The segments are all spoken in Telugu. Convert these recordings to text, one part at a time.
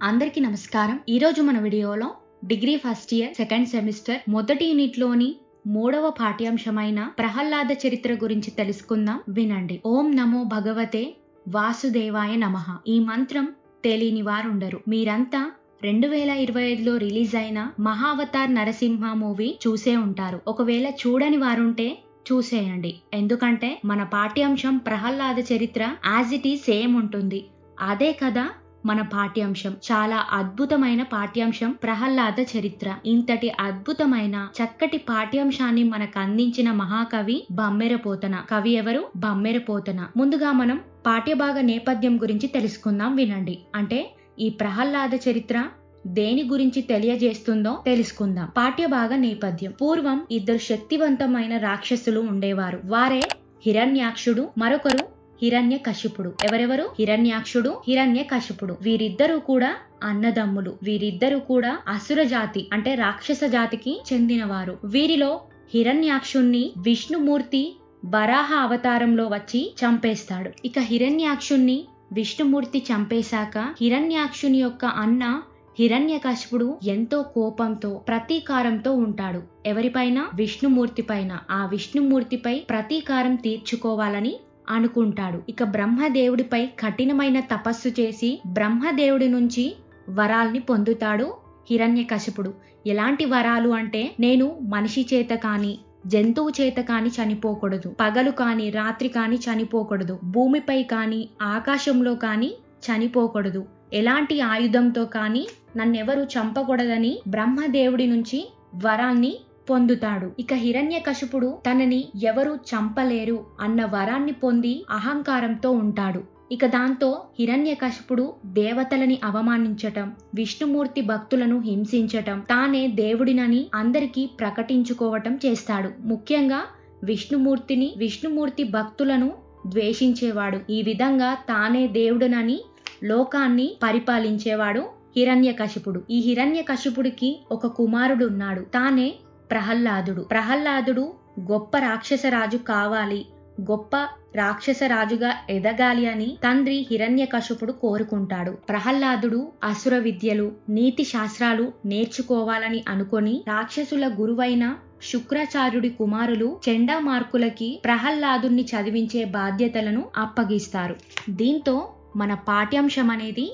అందరికీ నమస్కారం. ఈరోజు మన వీడియోలో degree first year second semester మొదటి యూనిట్లోని 3వ పాఠ్యాంశమైన ప్రహ్లాద చరిత్ర గురించి తెలుసుకుందాం. వినండి. ఓం నమో భగవతే వాసుదేవాయ నమః. ఈ మంత్రం తెలియని వారుండరు. మీరంతా 2025లో రిలీజ్ అయిన మహావతార్ నరసింహ మూవీ చూసే ఉంటారు. ఒకవేళ చూడని వారుంటే చూసేయండి. ఎందుకంటే మన పాఠ్యాంశం ప్రహ్లాద చరిత్ర యాజ్ ఇట్ ఈజ్ సేమ్ ఉంటుంది. అదే కదా మన పాఠ్యాంశం. చాలా అద్భుతమైన పాఠ్యాంశం ప్రహ్లాద చరిత్ర. ఇంతటి అద్భుతమైన చక్కటి పాఠ్యాంశాన్ని మనకు అందించిన మహాకవి బమ్మెరపోతన. కవి ఎవరు? బమ్మెరపోతన. ముందుగా మనం పాఠ్యభాగ నేపథ్యం గురించి తెలుసుకుందాం. వినండి. అంటే ఈ ప్రహ్లాద చరిత్ర దేని గురించి తెలియజేస్తుందో తెలుసుకుందాం. పాఠ్యభాగ నేపథ్యం. పూర్వం 2 శక్తివంతమైన రాక్షసులు ఉండేవారు. వారే హిరణ్యాక్షుడు, మరొకరు హిరణ్యకశిపుడు. ఎవరెవరు? హిరణ్యాక్షుడు, హిరణ్యకశిపుడు. వీరిద్దరూ కూడా అన్నదమ్ములు. వీరిద్దరూ కూడా అసుర జాతి అంటే రాక్షస జాతికి చెందినవారు. వీరిలో హిరణ్యాక్షుణ్ణి విష్ణుమూర్తి వరాహ అవతారంలో వచ్చి చంపేస్తాడు. ఇక హిరణ్యాక్షుణ్ణి విష్ణుమూర్తి చంపేశాక హిరణ్యాక్షుని యొక్క అన్న హిరణ్యకశిపుడు ఎంతో కోపంతో ప్రతీకారంతో ఉంటాడు. ఎవరిపైన? విష్ణుమూర్తి పైన. ఆ విష్ణుమూర్తిపై ప్రతీకారం తీర్చుకోవాలని అనుకుంటాడు. ఇక బ్రహ్మదేవుడిపై కఠినమైన తపస్సు చేసి బ్రహ్మదేవుడి నుంచి వరాల్ని పొందుతాడు హిరణ్యకశిపుడు. ఎలాంటి వరాలు అంటే, నేను మనిషి చేత కాని జంతువు చేత కాని చనిపోకూడదు, పగలు కాని రాత్రి కాని చనిపోకూడదు, భూమిపై కాని ఆకాశంలో కాని చనిపోకూడదు, ఎలాంటి ఆయుధంతో కాని నన్నెవరు చంపకూడదని బ్రహ్మదేవుడి నుంచి వరాల్ని పొందుతాడు. ఇక హిరణ్యకశిపుడు తనని ఎవరు చంపలేరు అన్న వరాన్ని పొంది అహంకారంతో ఉంటాడు. ఇక దాంతో హిరణ్యకశిపుడు దేవతలని అవమానించటం, విష్ణుమూర్తి భక్తులను హింసించటం, తానే దేవుడినని అందరికీ ప్రకటించుకోవటం చేస్తాడు. ముఖ్యంగా విష్ణుమూర్తి భక్తులను ద్వేషించేవాడు. ఈ విధంగా తానే దేవుడినని లోకాన్ని పరిపాలించేవాడు హిరణ్యకశిపుడు. ఈ హిరణ్యకశిపుడికి ఒక కుమారుడు ఉన్నాడు. తానే ప్రహ్లాదుడు. ప్రహ్లాదుడు గొప్ప రాక్షసరాజు కావాలి, గొప్ప రాక్షసరాజుగా ఎదగాలి అని తండ్రి హిరణ్యకశిపుడు కోరుకుంటాడు. ప్రహ్లాదుడు అసుర విద్యలు, నీతి శాస్త్రాలు నేర్చుకోవాలని అనుకొని రాక్షసుల గురువైన శుక్రాచార్యుడి కుమారులు చండామార్కులకి ప్రహ్లాదుని చదివించే బాధ్యతలను అప్పగిస్తారు. దీంతో మన పాఠ్యాంశం అనేది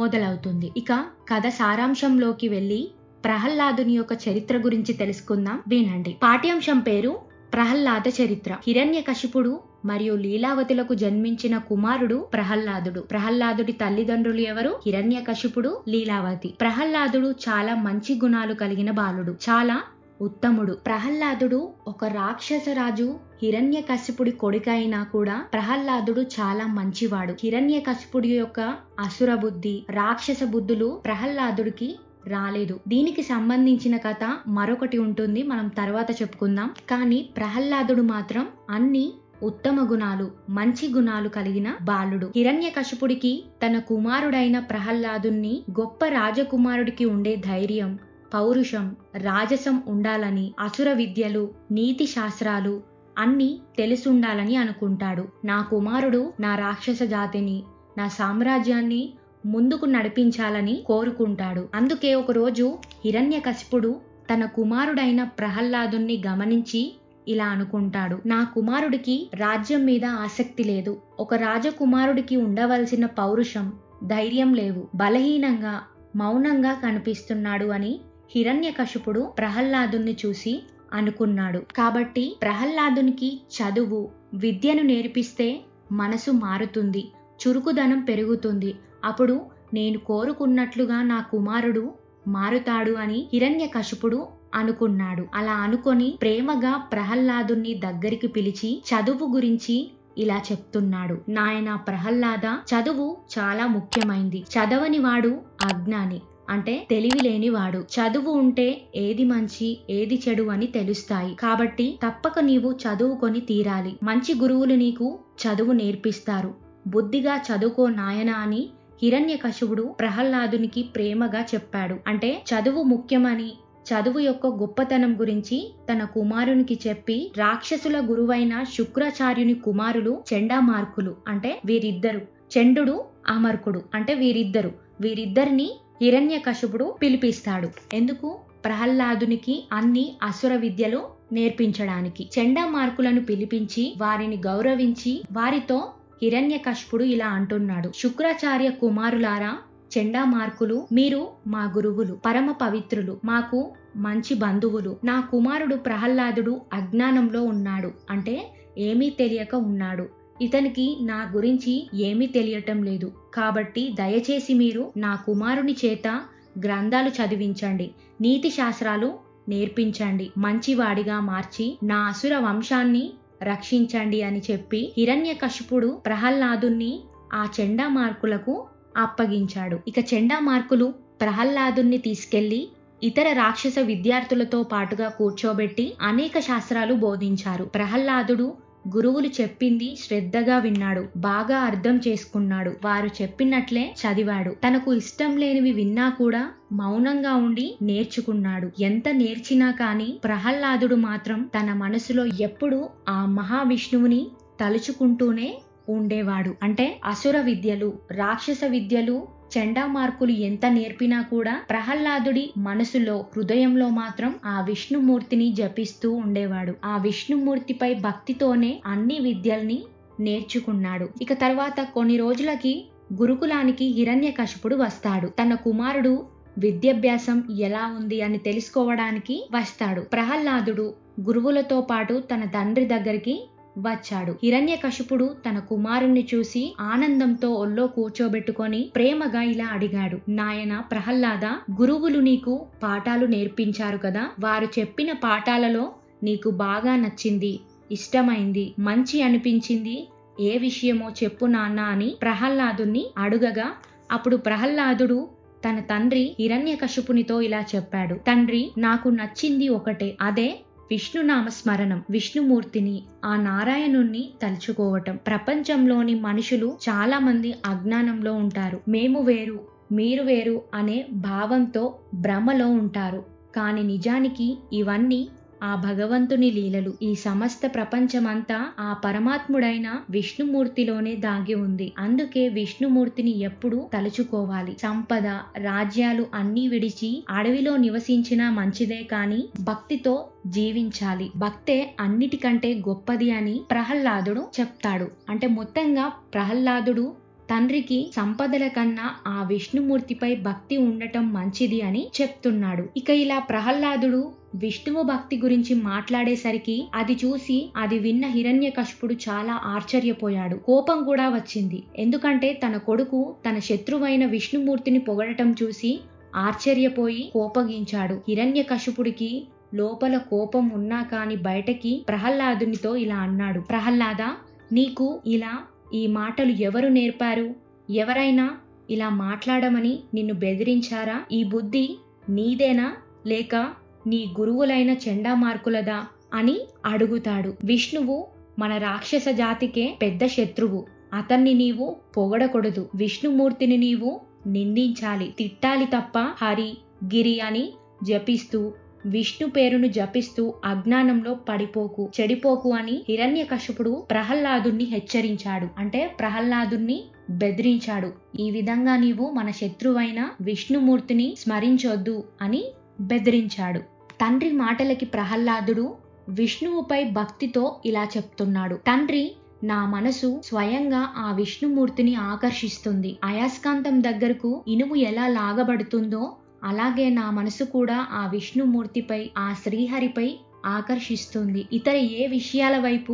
మొదలవుతుంది. ఇక కథ సారాంశంలోకి వెళ్ళి ప్రహ్లాదుని యొక్క చరిత్ర గురించి తెలుసుకుందాం. వినండి. పాఠ్యాంశం పేరు ప్రహ్లాద చరిత్ర. హిరణ్యకశిపుడు మరియు లీలావతులకు జన్మించిన కుమారుడు ప్రహ్లాదుడు. ప్రహ్లాదుడి తల్లిదండ్రులు ఎవరు? హిరణ్యకశిపుడు, లీలావతి. ప్రహ్లాదుడు చాలా మంచి గుణాలు కలిగిన బాలుడు, చాలా ఉత్తముడు. ప్రహ్లాదుడు ఒక రాక్షసరాజు హిరణ్యకశిపుడి కొడుకైనా కూడా ప్రహ్లాదుడు చాలా మంచివాడు. హిరణ్యకశిపుడి యొక్క అసుర బుద్ధి, రాక్షస బుద్ధులు ప్రహ్లాదుడికి రాలేదు. దీనికి సంబంధించిన కథ మరొకటి ఉంటుంది, మనం తర్వాత చెప్పుకుందాం. కానీ ప్రహ్లాదుడు మాత్రం అన్ని ఉత్తమ గుణాలు, మంచి గుణాలు కలిగిన బాలుడు. హిరణ్యకశిపుడికి తన కుమారుడైన ప్రహ్లాదుని గొప్ప రాజకుమారుడికి ఉండే ధైర్యం, పౌరుషం, రాజసం ఉండాలని, అసుర విద్యలు, నీతి శాస్త్రాలు అన్నీ తెలుసుండాలని అనుకుంటాడు. నా కుమారుడు నా రాక్షస జాతిని, నా సామ్రాజ్యాన్ని ముందుకు నడిపించాలని కోరుకుంటాడు. అందుకే ఒకరోజు హిరణ్యకశిపుడు తన కుమారుడైన ప్రహ్లాదుని గమనించి ఇలా అనుకుంటాడు, నా కుమారుడికి రాజ్యం మీద ఆసక్తి లేదు, ఒక రాజకుమారుడికి ఉండవలసిన పౌరుషం, ధైర్యం లేవు, బలహీనంగా మౌనంగా కనిపిస్తున్నాడు అని హిరణ్యకశిపుడు ప్రహ్లాదుని చూసి అనుకున్నాడు. కాబట్టి ప్రహ్లాదునికి చదువు, విద్యను నేర్పిస్తే మనసు మారుతుంది, చురుకుదనం పెరుగుతుంది, అప్పుడు నేను కోరుకున్నట్లుగా నా కుమారుడు మారుతాడు అని హిరణ్యకశిపుడు అనుకున్నాడు. అలా అనుకొని ప్రేమగా ప్రహ్లాదుని దగ్గరికి పిలిచి చదువు గురించి ఇలా చెప్తున్నాడు. నాయనా ప్రహ్లాద, చదువు చాలా ముఖ్యమైంది. చదవని వాడు అజ్ఞాని అంటే తెలివి లేనివాడు. చదువు ఉంటే ఏది మంచి ఏది చెడు అని తెలుస్తాయి. కాబట్టి తప్పక నీవు చదువుకొని తీరాలి. మంచి గురువులు నీకు చదువు నేర్పిస్తారు. బుద్ధిగా చదువుకో నాయనా అని హిరణ్యకశిపుడు ప్రహ్లాదునికి ప్రేమగా చెప్పాడు. అంటే చదువు ముఖ్యమని, చదువు యొక్క గొప్పతనం గురించి తన కుమారునికి చెప్పి, రాక్షసుల గురువైన శుక్రాచార్యుని కుమారులు చండామార్కులు అంటే వీరిద్దరు, చండుడు అమర్కుడు అంటే వీరిద్దరిని హిరణ్యకశిపుడు పిలిపిస్తాడు. ఎందుకు? ప్రహ్లాదునికి అన్ని అసుర విద్యలు నేర్పించడానికి. చండామార్కులను పిలిపించి వారిని గౌరవించి వారితో హిరణ్యకశిపుడు ఇలా అంటున్నాడు. శుక్రాచార్య కుమారులారా, చండామార్కులు, మీరు మా గురువులు, పరమ పవిత్రులు, మాకు మంచి బంధువులు. నా కుమారుడు ప్రహ్లాదుడు అజ్ఞానంలో ఉన్నాడు, అంటే ఏమీ తెలియక ఉన్నాడు. ఇతనికి నా గురించి ఏమీ తెలియటం లేదు. కాబట్టి దయచేసి మీరు నా కుమారుని చేత గ్రంథాలు చదివించండి, నీతి శాస్త్రాలు నేర్పించండి, మంచివాడిగా మార్చి నా అసుర వంశాన్ని రక్షించండి అని చెప్పి హిరణ్యకశిపుడు ప్రహ్లాదుని ఆ చండామార్కులకు అప్పగించాడు. ఇక చండామార్కులు ప్రహ్లాదుని తీసుకెళ్లి ఇతర రాక్షస విద్యార్థులతో పాటుగా కూర్చోబెట్టి అనేక శాస్త్రాలు బోధించారు. ప్రహ్లాదుడు గురువులు చెప్పింది శ్రద్ధగా విన్నాడు, బాగా అర్థం చేసుకున్నాడు, వారు చెప్పినట్లే చదివాడు. తనకు ఇష్టం లేనివి విన్నా కూడా మౌనంగా ఉండి నేర్చుకున్నాడు. ఎంత నేర్చినా కానీ ప్రహ్లాదుడు మాత్రం తన మనసులో ఎప్పుడూ ఆ మహావిష్ణువుని తలుచుకుంటూనే ఉండేవాడు. అంటే అసుర విద్యలు, రాక్షస విద్యలు చండామార్కులు ఎంత నేర్పినా కూడా ప్రహ్లాదుడి మనసులో, హృదయంలో మాత్రం ఆ విష్ణుమూర్తిని జపిస్తూ ఉండేవాడు. ఆ విష్ణుమూర్తిపై భక్తితోనే అన్ని విద్యల్ని నేర్చుకున్నాడు. ఇక తర్వాత కొన్ని రోజులకి గురుకులానికి హిరణ్యకశిపుడు వస్తాడు. తన కుమారుడు విద్యాభ్యాసం ఎలా ఉంది అని తెలుసుకోవడానికి వస్తాడు. ప్రహ్లాదుడు గురువులతో పాటు తన తండ్రి దగ్గరికి వచ్చాడు. హిరణ్యకశిపుడు తన కుమారుణ్ణి చూసి ఆనందంతో ఒళ్ళో కూర్చోబెట్టుకొని ప్రేమగా ఇలా అడిగాడు. నాయన ప్రహ్లాద, గురువులు నీకు పాఠాలు నేర్పించారు కదా, వారు చెప్పిన పాఠాలలో నీకు బాగా నచ్చింది, ఇష్టమైంది, మంచి అనిపించింది ఏ విషయమో చెప్పు నాన్న అని ప్రహ్లాదుని అడుగగా అప్పుడు ప్రహ్లాదుడు తన తండ్రి హిరణ్యకశిపునితో ఇలా చెప్పాడు. తండ్రి, నాకు నచ్చింది ఒకటే, అదే విష్ణునామ స్మరణం, విష్ణుమూర్తిని, ఆ నారాయణుణ్ణి తలుచుకోవటం. ప్రపంచంలోని మనుషులు చాలా మంది అజ్ఞానంలో ఉంటారు. మేము వేరు, మీరు వేరు అనే భావంతో భ్రమలో ఉంటారు. కానీ నిజానికి ఇవన్నీ ఆ భగవంతుని లీలలు. ఈ సమస్త ప్రపంచమంతా ఆ పరమాత్ముడైన విష్ణుమూర్తిలోనే దాగి ఉంది. అందుకే విష్ణుమూర్తిని ఎప్పుడూ తలుచుకోవాలి. సంపద, రాజ్యాలు అన్నీ విడిచి అడవిలో నివసించినా మంచిదే, కానీ భక్తితో జీవించాలి. భక్తే అన్నిటికంటే గొప్పది అని ప్రహ్లాదుడు చెప్తాడు. అంటే మొత్తంగా ప్రహ్లాదుడు తండ్రికి సంపదల కన్నా ఆ విష్ణుమూర్తిపై భక్తి ఉండటం మంచిది అని చెప్తున్నాడు. ఇక ఇలా ప్రహ్లాదుడు విష్ణువు భక్తి గురించి మాట్లాడేసరికి అది చూసి అది విన్న హిరణ్యకశిపుడు చాలా ఆశ్చర్యపోయాడు. కోపం కూడా వచ్చింది. ఎందుకంటే తన కొడుకు తన శత్రువైన విష్ణుమూర్తిని పొగడటం చూసి ఆశ్చర్యపోయి కోపగించాడు. హిరణ్యకశిపుడికి లోపల కోపం ఉన్నా కాని బయటకి ప్రహ్లాదునితో ఇలా అన్నాడు. ప్రహ్లాద, నీకు ఇలా ఈ మాటలు ఎవరు నేర్పారు? ఎవరైనా ఇలా మాట్లాడమని నిన్ను బెదిరించారా? ఈ బుద్ధి నీదేనా లేక నీ గురువులైన చండామార్కులదా అని అడుగుతాడు. విష్ణువు మన రాక్షస జాతికే పెద్ద శత్రువు. అతన్ని నీవు పొగడకూడదు. విష్ణుమూర్తిని నీవు నిందించాలి, తిట్టాలి తప్ప హరి, గిరి అని జపిస్తూ విష్ణు పేరును జపిస్తూ అజ్ఞానంలో పడిపోకు, చెడిపోకు అని హిరణ్యకశిపుడు ప్రహ్లాదుని హెచ్చరించాడు. అంటే ప్రహ్లాదుని బెదిరించాడు. ఈ విధంగా నీవు మన శత్రువైన విష్ణుమూర్తిని స్మరించొద్దు అని బెదిరించాడు. తండ్రి మాటలకి ప్రహ్లాదుడు విష్ణువుపై భక్తితో ఇలా చెప్తున్నాడు. తండ్రి, నా మనసు స్వయంగా ఆ విష్ణుమూర్తిని ఆకర్షిస్తుంది. అయస్కాంతం దగ్గరకు ఇనుము ఎలా లాగబడుతుందో అలాగే నా మనసు కూడా ఆ విష్ణుమూర్తిపై, ఆ శ్రీహరిపై ఆకర్షిస్తుంది. ఇతర ఏ విషయాల వైపు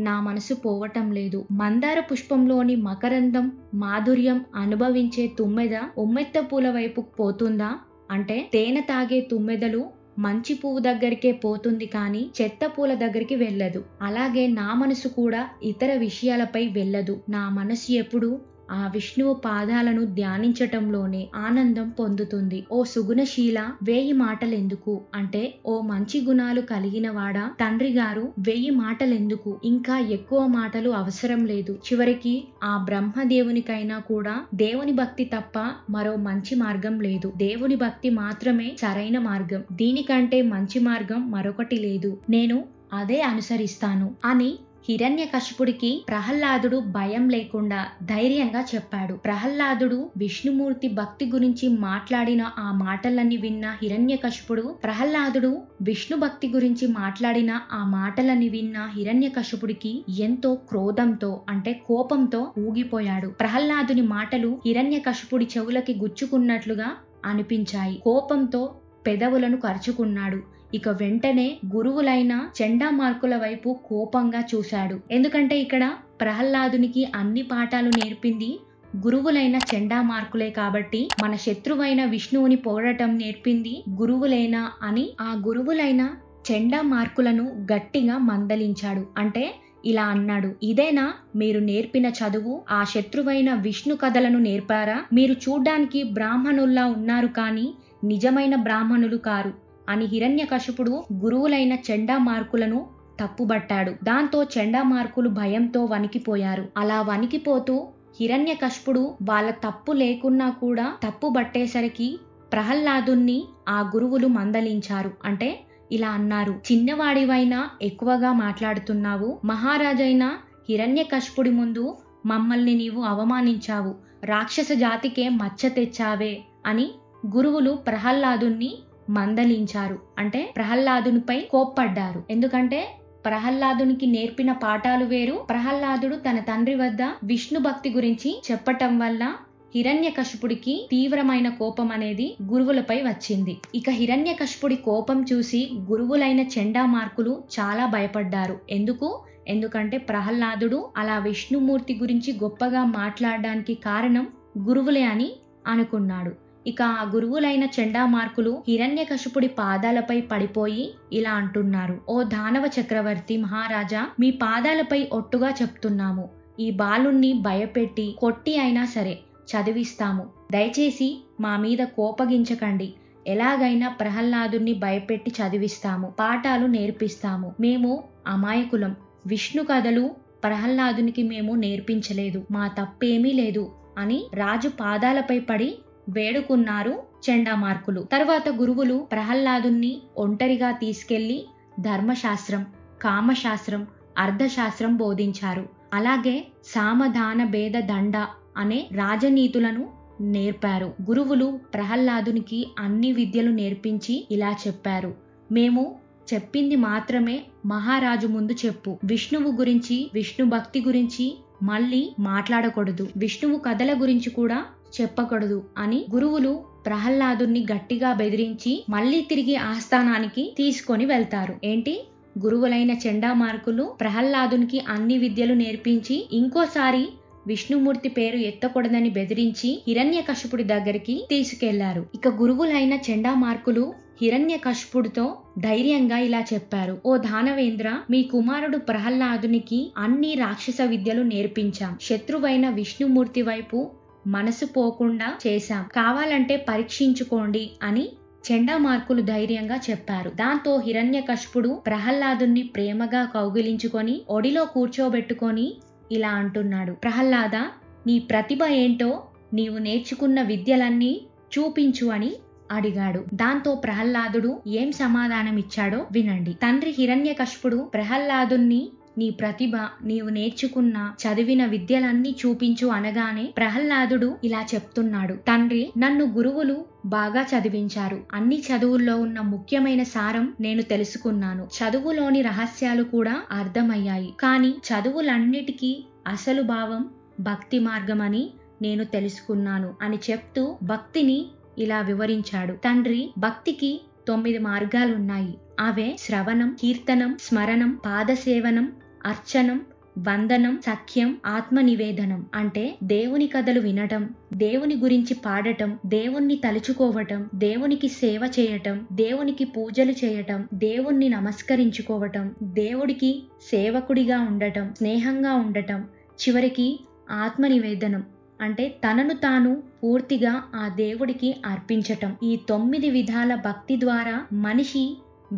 నా మనసు పోవటం లేదు. మందార పుష్పంలోని మకరందం, మాధుర్యం అనుభవించే తుమ్మెద ఉమ్మెత్త పూల వైపు పోతుందా? అంటే తేనె తాగే తుమ్మెదలు మంచి పువ్వు దగ్గరికే పోతుంది కానీ చెత్త పూల దగ్గరికి వెళ్ళదు. అలాగే నా మనసు కూడా ఇతర విషయాలపై వెళ్ళదు. నా మనసు ఎప్పుడు ఆ విష్ణువు పాదాలను ధ్యానించటంలోనే ఆనందం పొందుతుంది. ఓ సుగుణశీల, 1000 మాటలెందుకు? అంటే ఓ మంచి గుణాలు కలిగిన వాడా తండ్రి గారు, 1000 మాటలెందుకు? ఇంకా ఎక్కువ మాటలు అవసరం లేదు. చివరికి ఆ బ్రహ్మదేవునికైనా కూడా దేవుని భక్తి తప్ప మరో మంచి మార్గం లేదు. దేవుని భక్తి మాత్రమే సరైన మార్గం. దీనికంటే మంచి మార్గం మరొకటి లేదు. నేను అదే అనుసరిస్తాను అని హిరణ్యకశిపుడికి ప్రహ్లాదుడు భయం లేకుండా ధైర్యంగా చెప్పాడు. ప్రహ్లాదుడు విష్ణుమూర్తి భక్తి గురించి మాట్లాడిన ఆ మాటలన్నీ విన్న హిరణ్యకశిపుడు ప్రహ్లాదుడు విష్ణు భక్తి గురించి మాట్లాడిన ఆ మాటలని విన్న హిరణ్యకశిపుడికి ఎంతో క్రోధంతో అంటే కోపంతో ఊగిపోయాడు. ప్రహ్లాదుని మాటలు హిరణ్యకశిపుడి చెవులకి గుచ్చుకున్నట్లుగా అనిపించాయి. కోపంతో పెదవులను కరుచుకున్నాడు. ఇక వెంటనే గురువులైన చండామార్కుల వైపు కోపంగా చూశాడు. ఎందుకంటే ఇక్కడ ప్రహ్లాదునికి అన్ని పాఠాలు నేర్పింది గురువులైన చండామార్కులే కాబట్టి మన శత్రువైన విష్ణువుని పొగడటం నేర్పింది గురువులేనా అని ఆ గురువులైన చండామార్కులను గట్టిగా మందలించాడు. అంటే ఇలా అన్నాడు, ఇదేనా మీరు నేర్పిన చదువు? ఆ శత్రువైన విష్ణు కథలను నేర్పారా? మీరు చూడ్డానికి బ్రాహ్మణుల్లా ఉన్నారు కానీ నిజమైన బ్రాహ్మణులు కారు అని హిరణ్యకశిపుడు గురువులైన చండామార్కులను తప్పుబట్టాడు. దాంతో చండామార్కులు భయంతో వణికిపోయారు. అలా వణికిపోతూ హిరణ్యకశిపుడు వాళ్ళ తప్పు లేకున్నా కూడా తప్పుబట్టేసరికి ప్రహ్లాదుని ఆ గురువులు మందలించారు. అంటే ఇలా అన్నారు, చిన్నవాడివైనా ఎక్కువగా మాట్లాడుతున్నావు. మహారాజైన హిరణ్యకశిపుడి ముందు మమ్మల్ని నీవు అవమానించావు. రాక్షస జాతికే మచ్చ తెచ్చావే అని గురువులు ప్రహ్లాదుని మందలించారు. అంటే ప్రహ్లాదునిపై కోప్పడ్డారు. ఎందుకంటే ప్రహ్లాదునికి నేర్పిన పాఠాలు వేరు. ప్రహ్లాదుడు తన తండ్రి వద్ద విష్ణు భక్తి గురించి చెప్పటం వల్ల హిరణ్యకశిపుడికి తీవ్రమైన కోపం అనేది గురువులపై వచ్చింది. ఇక హిరణ్యకశిపుడి కోపం చూసి గురువులైన చండామార్కులు చాలా భయపడ్డారు. ఎందుకంటే ప్రహ్లాదుడు అలా విష్ణుమూర్తి గురించి గొప్పగా మాట్లాడడానికి కారణం గురువులే అని అనుకున్నాడు. ఇక ఆ గురువులైన చండామార్కులు హిరణ్యకశిపుడి పాదాలపై పడిపోయి ఇలా అంటున్నారు, ఓ దానవ చక్రవర్తి మహారాజా, మీ పాదాలపై ఒట్టుగా చెప్తున్నాము. ఈ బాలుణ్ణి భయపెట్టి కొట్టి అయినా సరే చదివిస్తాము. దయచేసి మా మీద కోపగించకండి. ఎలాగైనా ప్రహ్లాదుని భయపెట్టి చదివిస్తాము, పాఠాలు నేర్పిస్తాము. మేము అమాయకులం. విష్ణు కథలు ప్రహ్లాదునికి మేము నేర్పించలేదు. మా తప్పేమీ లేదు అని రాజు పాదాలపై పడి వేడుకున్నారు చండామార్కులు. తర్వాత గురువులు ప్రహ్లాదుని ఒంటరిగా తీసుకెళ్లి ధర్మశాస్త్రం, కామశాస్త్రం, అర్థశాస్త్రం బోధించారు. అలాగే సామధాన భేద దండ అనే రాజనీతులను నేర్పారు. గురువులు ప్రహ్లాదునికి అన్ని విద్యలు నేర్పించి ఇలా చెప్పారు, మేము చెప్పింది మాత్రమే మహారాజు ముందు చెప్పు. విష్ణువు గురించి, విష్ణు భక్తి గురించి మళ్ళీ మాట్లాడకూడదు. విష్ణువు కథల గురించి కూడా చెప్పకూడదు అని గురువులు ప్రహ్లాదుని గట్టిగా బెదిరించి మళ్ళీ తిరిగి ఆస్థానానికి తీసుకొని వెళ్తారు. ఏంటి, గురువులైన చండామార్కులు ప్రహ్లాదునికి అన్ని విద్యలు నేర్పించి ఇంకోసారి విష్ణుమూర్తి పేరు ఎత్తకూడదని బెదిరించి హిరణ్యకశిపుడి దగ్గరికి తీసుకెళ్లారు. ఇక గురువులైన చండామార్కులు హిరణ్యకశిపుడితో ధైర్యంగా ఇలా చెప్పారు, ఓ దానవేంద్ర, మీ కుమారుడు ప్రహ్లాదునికి అన్ని రాక్షస విద్యలు నేర్పించాం. శత్రువైన విష్ణుమూర్తి వైపు మనసు పోకుండా చేశాం. కావాలంటే పరీక్షించుకోండి అని చండామార్కులు ధైర్యంగా చెప్పారు. దాంతో హిరణ్యకశిపుడు ప్రహ్లాదుని ప్రేమగా కౌగిలించుకొని ఒడిలో కూర్చోబెట్టుకొని ఇలా అంటున్నాడు, ప్రహ్లాద, నీ ప్రతిభ ఏంటో, నీవు నేర్చుకున్న విద్యలన్నీ చూపించు అని అడిగాడు. దాంతో ప్రహ్లాదుడు ఏం సమాధానం ఇచ్చాడో వినండి. తండ్రి హిరణ్యకశిపుడు ప్రహ్లాదుని నీ ప్రతిభ, నీవు నేర్చుకున్న చదివిన విద్యలన్నీ చూపించు అనగానే ప్రహ్లాదుడు ఇలా చెప్తున్నాడు, తండ్రి, నన్ను గురువులు బాగా చదివించారు. అన్ని చదువుల్లో ఉన్న ముఖ్యమైన సారం నేను తెలుసుకున్నాను. చదువులోని రహస్యాలు కూడా అర్థమయ్యాయి. కానీ చదువులన్నిటికీ అసలు భావం భక్తి మార్గమని నేను తెలుసుకున్నాను అని చెప్తూ భక్తిని ఇలా వివరించాడు. తండ్రి, భక్తికి 9 మార్గాలున్నాయి. అవే శ్రవణం, కీర్తనం, స్మరణం, పాదసేవనం, అర్చనం, వందనం, సఖ్యం, ఆత్మనివేదనం. అంటే దేవుని కథలు వినటం, దేవుని గురించి పాడటం, దేవుణ్ణి తలుచుకోవటం, దేవునికి సేవ చేయటం, దేవునికి పూజలు చేయటం, దేవుణ్ణి నమస్కరించుకోవటం, దేవుడికి సేవకుడిగా ఉండటం, స్నేహంగా ఉండటం, చివరికి ఆత్మనివేదనం అంటే తనను తాను పూర్తిగా ఆ దేవుడికి అర్పించటం. ఈ 9 విధాల భక్తి ద్వారా మనిషి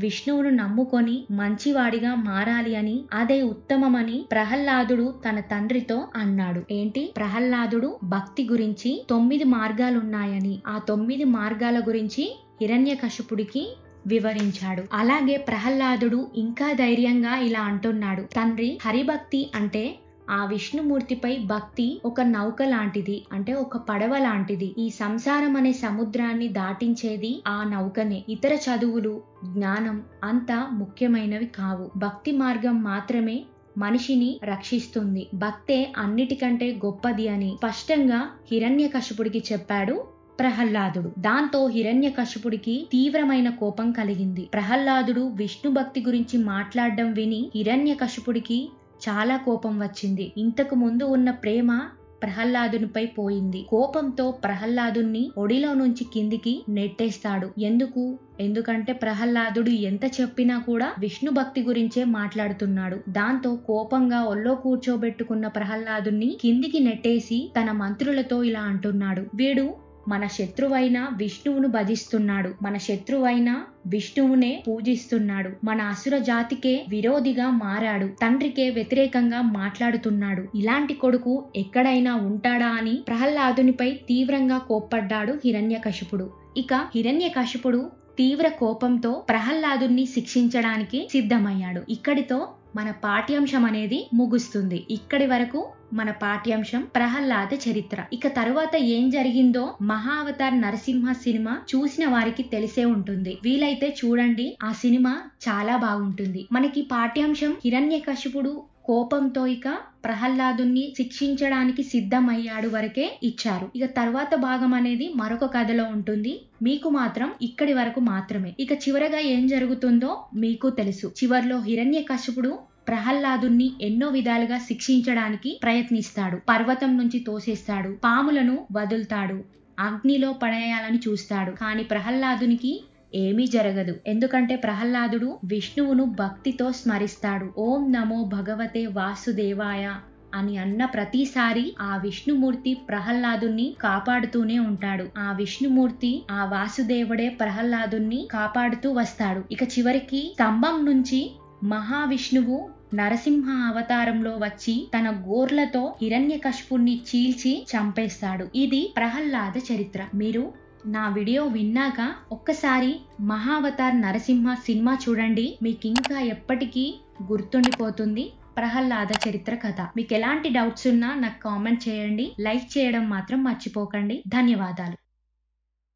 విష్ణువును నమ్ముకొని మంచివాడిగా మారాలి అని, అదే ఉత్తమమని ప్రహ్లాదుడు తన తండ్రితో అన్నాడు. ఏంటి, ప్రహ్లాదుడు భక్తి గురించి 9 మార్గాలున్నాయని, ఆ 9 మార్గాల గురించి హిరణ్యకశిపుడికి వివరించాడు. అలాగే ప్రహ్లాదుడు ఇంకా ధైర్యంగా ఇలా అంటున్నాడు, తండ్రి, హరిభక్తి అంటే ఆ విష్ణుమూర్తిపై భక్తి ఒక నౌక లాంటిది, అంటే ఒక పడవ లాంటిది. ఈ సంసారం అనే సముద్రాన్ని దాటించేది ఆ నౌకనే. ఇతర చదువులు, జ్ఞానం అంత ముఖ్యమైనవి కావు. భక్తి మార్గం మాత్రమే మనిషిని రక్షిస్తుంది. భక్తే అన్నిటికంటే గొప్పది అని స్పష్టంగా హిరణ్యకశిపుడికి చెప్పాడు ప్రహ్లాదుడు. దాంతో హిరణ్యకశిపుడికి తీవ్రమైన కోపం కలిగింది. ప్రహ్లాదుడు విష్ణు భక్తి గురించి మాట్లాడడం విని హిరణ్యకశిపుడికి చాలా కోపం వచ్చింది. ఇంతకు ముందు ఉన్న ప్రేమ ప్రహ్లాదునిపై పోయింది. కోపంతో ప్రహ్లాదుని ఒడిలో నుంచి కిందికి నెట్టేస్తాడు. ఎందుకంటే ప్రహ్లాదుడు ఎంత చెప్పినా కూడా విష్ణు భక్తి గురించే మాట్లాడుతున్నాడు. దాంతో కోపంగా ఒళ్ళో కూర్చోబెట్టుకున్న ప్రహ్లాదుని కిందికి నెట్టేసి తన మంత్రులతో ఇలా అంటున్నాడు, వీడు మన శత్రువైన విష్ణువును భజిస్తున్నాడు, మన శత్రువైన విష్ణువునే పూజిస్తున్నాడు, మన అసుర జాతికే విరోధిగా మారాడు, తండ్రికే వ్యతిరేకంగా మాట్లాడుతున్నాడు. ఇలాంటి కొడుకు ఎక్కడైనా ఉంటాడా అని ప్రహ్లాదునిపై తీవ్రంగా కోప్పడ్డాడు హిరణ్యకశిపుడు. ఇక హిరణ్యకశిపుడు తీవ్ర కోపంతో ప్రహ్లాదుని శిక్షించడానికి సిద్ధమయ్యాడు. ఇక్కడితో మన పాఠ్యాంశం అనేది ముగుస్తుంది. ఇక్కడి వరకు మన పాఠ్యాంశం ప్రహ్లాద చరిత్ర. ఇక తరువాత ఏం జరిగిందో మహావతార్ నరసింహ సినిమా చూసిన వారికి తెలిసే ఉంటుంది. వీలైతే చూడండి, ఆ సినిమా చాలా బాగుంటుంది. మనకి పాఠ్యాంశం హిరణ్యకశిపుడు కోపంతో ఇక ప్రహ్లాదుని శిక్షించడానికి సిద్ధమయ్యాడు వరకే ఇచ్చారు. ఇక తర్వాత భాగం అనేది మరొక కథలో ఉంటుంది. మీకు మాత్రం ఇక్కడి వరకు మాత్రమే. ఇక చివరగా ఏం జరుగుతుందో మీకు తెలుసు. చివర్లో హిరణ్యకశిపుడు ప్రహ్లాదుని ఎన్నో విధాలుగా శిక్షించడానికి ప్రయత్నిస్తాడు. పర్వతం నుంచి తోసేస్తాడు, పాములను వదులుతాడు, అగ్నిలో పడేయాలని చూస్తాడు. కానీ ప్రహ్లాదునికి ఏమీ జరగదు. ఎందుకంటే ప్రహ్లాదుడు విష్ణువును భక్తితో స్మరిస్తాడు. ఓం నమో భగవతే వాసుదేవాయ అని అన్న ప్రతిసారి ఆ విష్ణుమూర్తి ప్రహ్లాదుని కాపాడుతూనే ఉంటాడు. ఆ విష్ణుమూర్తి, ఆ వాసుదేవుడే ప్రహ్లాదుని కాపాడుతూ వస్తాడు. ఇక చివరికి స్తంభం నుంచి మహావిష్ణువు నరసింహ అవతారంలో వచ్చి తన గోర్లతో హిరణ్యకశిపుణ్ణి చీల్చి చంపేస్తాడు. ఇది ప్రహ్లాద చరిత్ర. మీరు నా వీడియో విన్నాక ఒక్కసారి మహావతార్ నరసింహ సినిమా చూడండి. మీకు ఇంకా ఎప్పటికీ గుర్తుండిపోతుంది ప్రహ్లాద చరిత్ర కథ. మీకు ఎలాంటి డౌట్స్ ఉన్నా నాకు కామెంట్ చేయండి. లైక్ చేయడం మాత్రం మర్చిపోకండి. ధన్యవాదాలు.